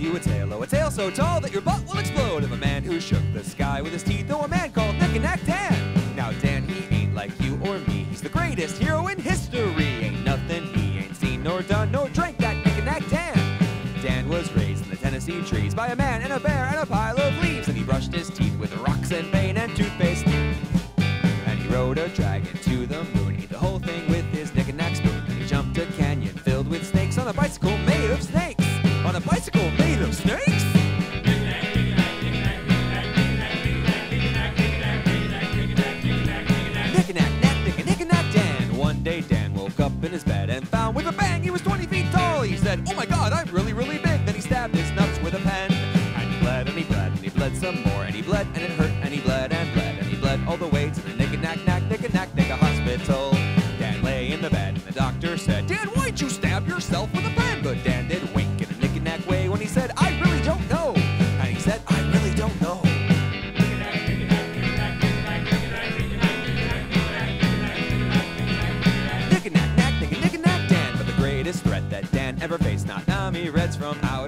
you a tale, oh, a tale so tall that your butt will explode, of a man who shook the sky with his teeth, oh, a man called Nick-a-Nack Dan. Now Dan, he ain't like you or me, he's the greatest hero in history. Ain't nothing he ain't seen nor done nor drank, that Nick-a-Nack Dan. Dan was raised in the Tennessee trees by a man and a bear and a pile of leaves, and he brushed his teeth with rocks and bane and toothpaste. And he rode a dragon to the moon, ate the whole thing with his Nick-a-Nack spoon. And he jumped a canyon filled with snakes on a bicycle made of snakes. On a bicycle made of snakes? Nick-a-Nack Dan. One day Dan woke up in his bed and found with a bang he was 20 feet tall. He said, oh my God, I'm really, really big. Then he stabbed his nuts with a pen. And he bled and he bled and he bled some more. And he bled and it hurt and he bled and bled. And he bled all the way to the Nick-a-Nack hospital. Dan lay in the bed and the doctor said, Dan, why'd you stab yourself with a pen? But Dan did wink in a Nick-a-Nack way when he said, I really don't know. And he said, I really don't know. Nick-a-Nack Dan, but the greatest threat that Dan ever faced, not Nami Reds from outer